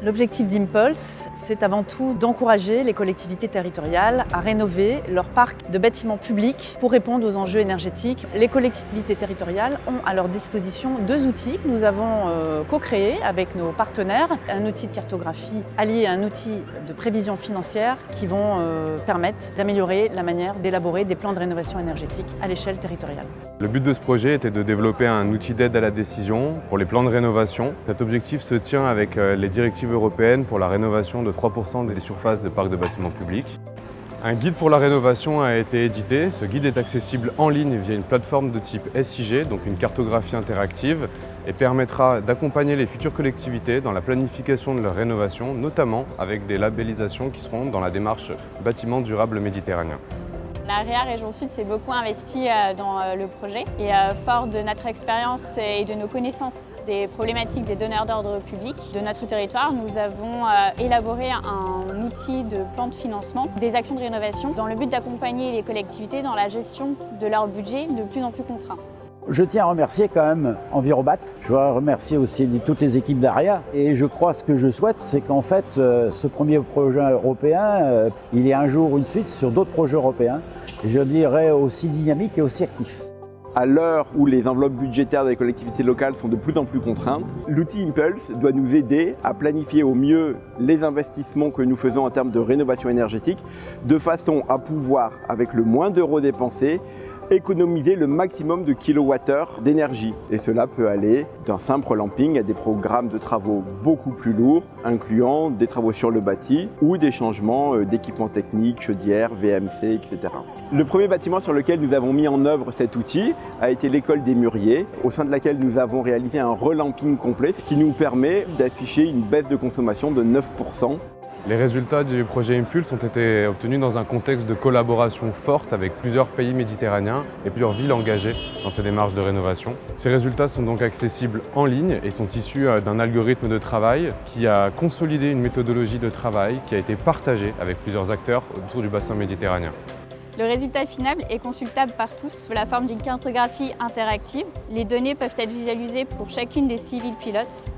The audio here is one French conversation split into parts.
L'objectif d'Impulse, c'est avant tout d'encourager les collectivités territoriales à rénover leur parc de bâtiments publics pour répondre aux enjeux énergétiques. Les collectivités territoriales ont à leur disposition deux outils que nous avons co-créés avec nos partenaires. Un outil de cartographie allié à un outil de prévision financière qui vont permettre d'améliorer la manière d'élaborer des plans de rénovation énergétique à l'échelle territoriale. Le but de ce projet était de développer un outil d'aide à la décision pour les plans de rénovation. Cet objectif se tient avec les directives européennes pour la rénovation de 3% des surfaces de parcs de bâtiments publics. Un guide pour la rénovation a été édité. Ce guide est accessible en ligne via une plateforme de type SIG, donc une cartographie interactive, et permettra d'accompagner les futures collectivités dans la planification de leur rénovation, notamment avec des labellisations qui seront dans la démarche bâtiment durable méditerranéen. La REA Région Sud s'est beaucoup investie dans le projet et fort de notre expérience et de nos connaissances des problématiques des donneurs d'ordre public de notre territoire, nous avons élaboré un outil de plan de financement des actions de rénovation dans le but d'accompagner les collectivités dans la gestion de leur budget de plus en plus contraint. Je tiens à remercier quand même Envirobat. Je veux remercier aussi toutes les équipes d'AREA. Et je crois ce que je souhaite, c'est qu'en fait, ce premier projet européen, il y ait un jour une suite sur d'autres projets européens. Et je dirais aussi dynamiques et aussi actifs. À l'heure où les enveloppes budgétaires des collectivités locales sont de plus en plus contraintes, l'outil Impulse doit nous aider à planifier au mieux les investissements que nous faisons en termes de rénovation énergétique, de façon à pouvoir, avec le moins d'euros dépensés, économiser le maximum de kilowattheures d'énergie. Et cela peut aller d'un simple relamping à des programmes de travaux beaucoup plus lourds, incluant des travaux sur le bâti ou des changements d'équipements techniques, chaudières, VMC, etc. Le premier bâtiment sur lequel nous avons mis en œuvre cet outil a été l'école des Mûriers, au sein de laquelle nous avons réalisé un relamping complet, ce qui nous permet d'afficher une baisse de consommation de 9%. Les résultats du projet Impulse ont été obtenus dans un contexte de collaboration forte avec plusieurs pays méditerranéens et plusieurs villes engagées dans ces démarches de rénovation. Ces résultats sont donc accessibles en ligne et sont issus d'un algorithme de travail qui a consolidé une méthodologie de travail qui a été partagée avec plusieurs acteurs autour du bassin méditerranéen. Le résultat final est consultable par tous sous la forme d'une cartographie interactive. Les données peuvent être visualisées pour chacune des 6 villes pilotes.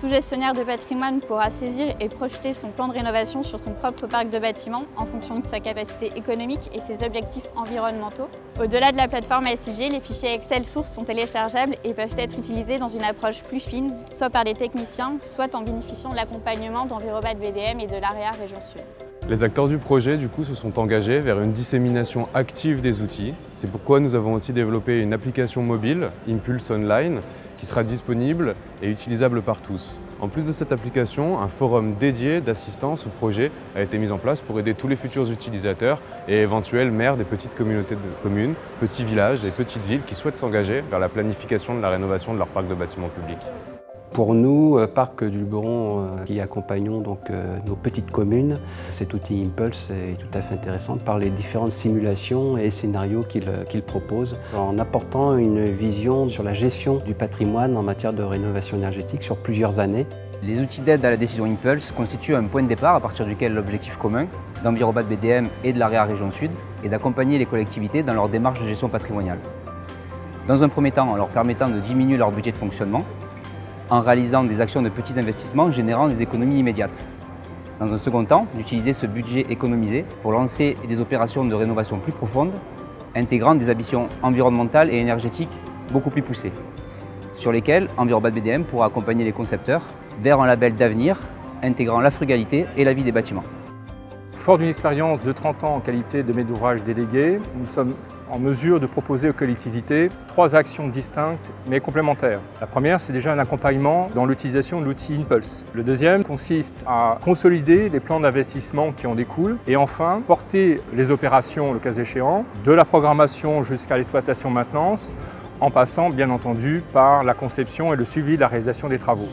Tout gestionnaire de patrimoine pourra saisir et projeter son plan de rénovation sur son propre parc de bâtiments en fonction de sa capacité économique et ses objectifs environnementaux. Au-delà de la plateforme SIG, les fichiers Excel sources sont téléchargeables et peuvent être utilisés dans une approche plus fine, soit par des techniciens, soit en bénéficiant de l'accompagnement d'Envirobat BDM et de l'AREA Région Sud. Les acteurs du projet, du coup, se sont engagés vers une dissémination active des outils. C'est pourquoi nous avons aussi développé une application mobile, Impulse Online, qui sera disponible et utilisable par tous. En plus de cette application, un forum dédié d'assistance au projet a été mis en place pour aider tous les futurs utilisateurs et éventuels maires des petites communautés de communes, petits villages et petites villes qui souhaitent s'engager vers la planification de la rénovation de leur parc de bâtiments publics. Pour nous, Parc du Luberon, qui accompagnons donc nos petites communes, cet outil Impulse est tout à fait intéressant par les différentes simulations et scénarios qu'il propose, en apportant une vision sur la gestion du patrimoine en matière de rénovation énergétique sur plusieurs années. Les outils d'aide à la décision Impulse constituent un point de départ à partir duquel l'objectif commun d'Envirobat BDM et de l'AREA Région Sud est d'accompagner les collectivités dans leur démarche de gestion patrimoniale. Dans un premier temps, en leur permettant de diminuer leur budget de fonctionnement, en réalisant des actions de petits investissements générant des économies immédiates. Dans un second temps, d'utiliser ce budget économisé pour lancer des opérations de rénovation plus profondes, intégrant des ambitions environnementales et énergétiques beaucoup plus poussées, sur lesquelles Envirobat BDM pourra accompagner les concepteurs vers un label d'avenir intégrant la frugalité et la vie des bâtiments. Fort d'une expérience de 30 ans en qualité de maître d'ouvrage délégué, nous sommes en mesure de proposer aux collectivités 3 actions distinctes mais complémentaires. La première, c'est déjà un accompagnement dans l'utilisation de l'outil Impulse. Le deuxième consiste à consolider les plans d'investissement qui en découlent et enfin porter les opérations, le cas échéant, de la programmation jusqu'à l'exploitation maintenance, en passant bien entendu par la conception et le suivi de la réalisation des travaux.